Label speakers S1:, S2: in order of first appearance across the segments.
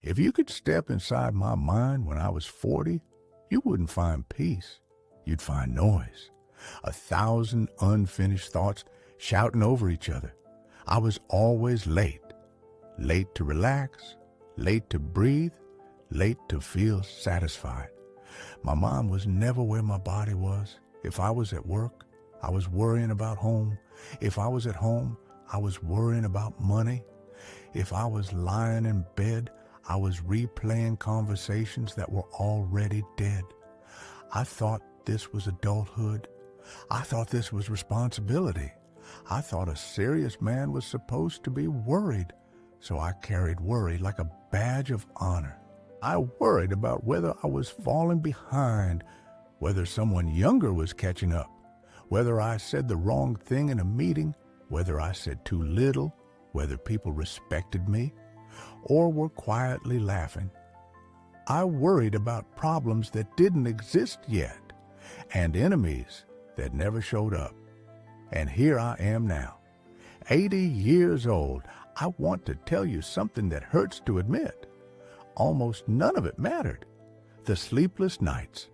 S1: If you could step inside my mind when I was 40, you wouldn't find peace. You'd find noise. 1,000 unfinished thoughts shouting over each other. I was always late. Late to relax, late to breathe, late to feel satisfied. My mind was never where my body was. If I was at work, I was worrying about home. If I was at home, I was worrying about money. If I was lying in bed, I was replaying conversations that were already dead. I thought this was adulthood. I thought this was responsibility. I thought a serious man was supposed to be worried, so I carried worry like a badge of honor. I worried about whether I was falling behind, whether someone younger was catching up, whether I said the wrong thing in a meeting, whether I said too little, whether people respected me, or were quietly laughing. I worried about problems that didn't exist yet, and enemies that never showed up. And here I am now, 80 years old. I want to tell you something that hurts to admit. Almost none of it mattered. The sleepless nights,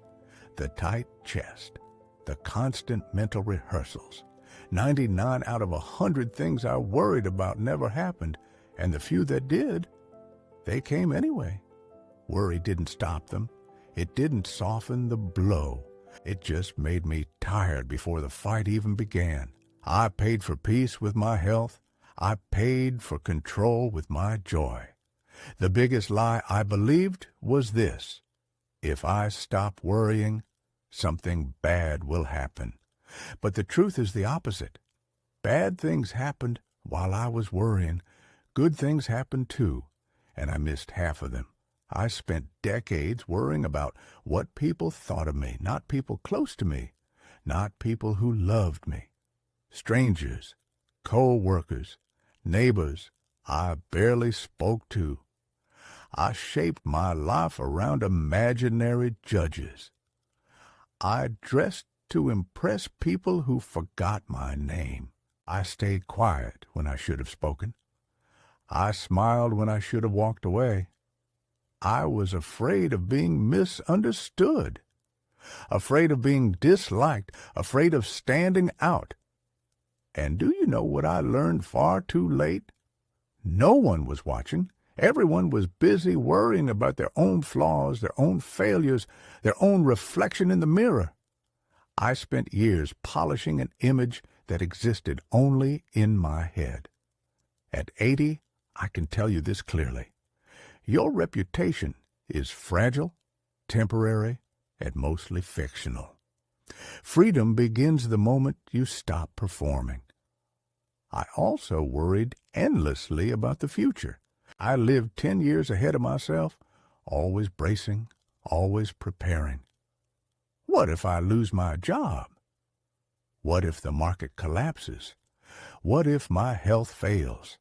S1: the tight chest, the constant mental rehearsals. 99 out of 100 things I worried about never happened, and the few that did, they came anyway. Worry didn't stop them. It didn't soften the blow. It just made me tired before the fight even began. I paid for peace with my health. I paid for control with my joy. The biggest lie I believed was this: if I stop worrying, something bad will happen. But the truth is the opposite. Bad things happened while I was worrying. Good things happened too, and I missed half of them. I spent decades worrying about what people thought of me, not people close to me, not people who loved me. Strangers, co-workers, neighbors I barely spoke to. I shaped my life around imaginary judges. I dressed to impress people who forgot my name. I stayed quiet when I should have spoken. I smiled when I should have walked away. I was afraid of being misunderstood, afraid of being disliked, afraid of standing out. And do you know what I learned far too late? No one was watching. Everyone was busy worrying about their own flaws, their own failures, their own reflection in the mirror. I spent years polishing an image that existed only in my head. At 80, I can tell you this clearly. Your reputation is fragile, temporary, and mostly fictional. Freedom begins the moment you stop performing. I also worried endlessly about the future. I lived 10 years ahead of myself, always bracing, always preparing. What if I lose my job? What if the market collapses? What if my health fails?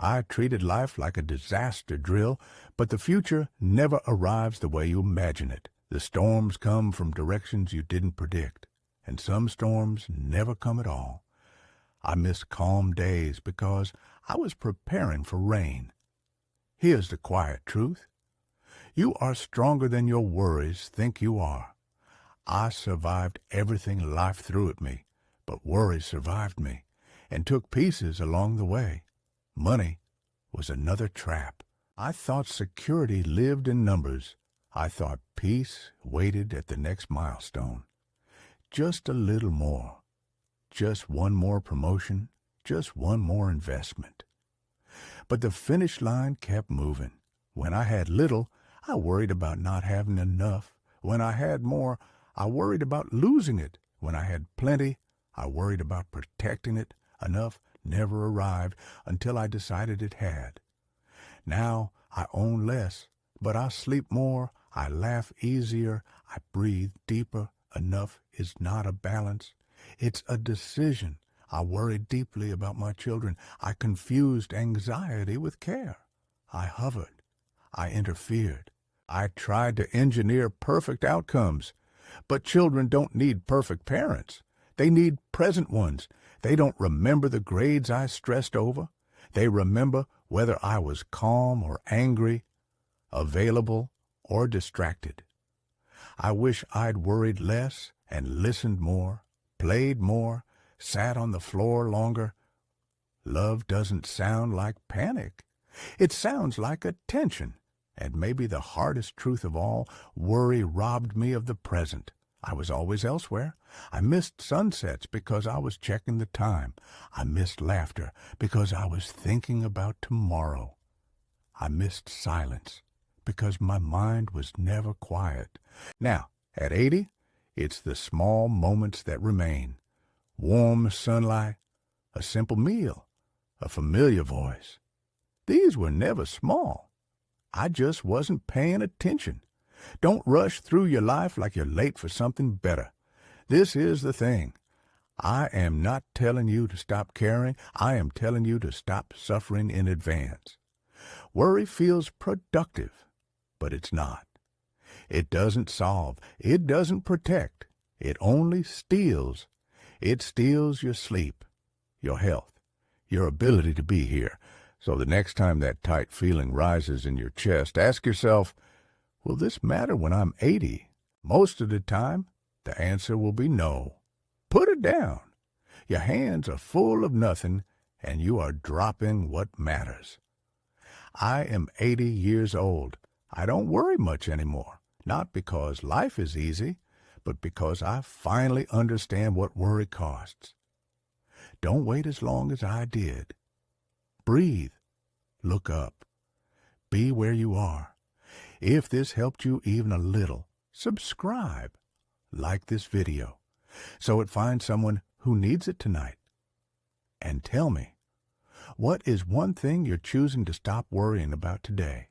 S1: I treated life like a disaster drill, but the future never arrives the way you imagine it. The storms come from directions you didn't predict, and some storms never come at all. I missed calm days because I was preparing for rain. Here's the quiet truth. You are stronger than your worries think you are. I survived everything life threw at me, but worry survived me and took pieces along the way. Money was another trap. I thought security lived in numbers. I thought peace waited at the next milestone. Just a little more. Just one more promotion. Just one more investment. But the finish line kept moving. When I had little, I worried about not having enough. When I had more, I worried about losing it. When I had plenty, I worried about protecting it. Enough never arrived until I decided it had. Now I own less, but I sleep more, I laugh easier, I breathe deeper. Enough is not a balance. It's a decision. I worried deeply about my children. I confused anxiety with care. I hovered. I interfered. I tried to engineer perfect outcomes. But children don't need perfect parents. They need present ones. They don't remember the grades I stressed over. They remember whether I was calm or angry. available, or distracted. I wish I'd worried less and listened more, played more, sat on the floor longer. Love doesn't sound like panic. It sounds like attention. And maybe the hardest truth of all, worry robbed me of the present. I was always elsewhere. I missed sunsets because I was checking the time. I missed laughter because I was thinking about tomorrow. I missed silence because my mind was never quiet. Now, at 80, it's the small moments that remain. Warm sunlight, a simple meal, a familiar voice. These were never small. I just wasn't paying attention. Don't rush through your life like you're late for something better. This is the thing. I am not telling you to stop caring. I am telling you to stop suffering in advance. Worry feels productive, but it's not. It doesn't solve. It doesn't protect. It only steals. It steals your sleep, your health, your ability to be here. So the next time that tight feeling rises in your chest, ask yourself, will this matter when I'm 80? Most of the time, the answer will be no. Put it down. Your hands are full of nothing, and you are dropping what matters. I am 80 years old. I don't worry much anymore, not because life is easy, but because I finally understand what worry costs. Don't wait as long as I did. Breathe. Look up. Be where you are. If this helped you even a little, subscribe. Like this video so it finds someone who needs it tonight. And tell me, what is one thing you're choosing to stop worrying about today?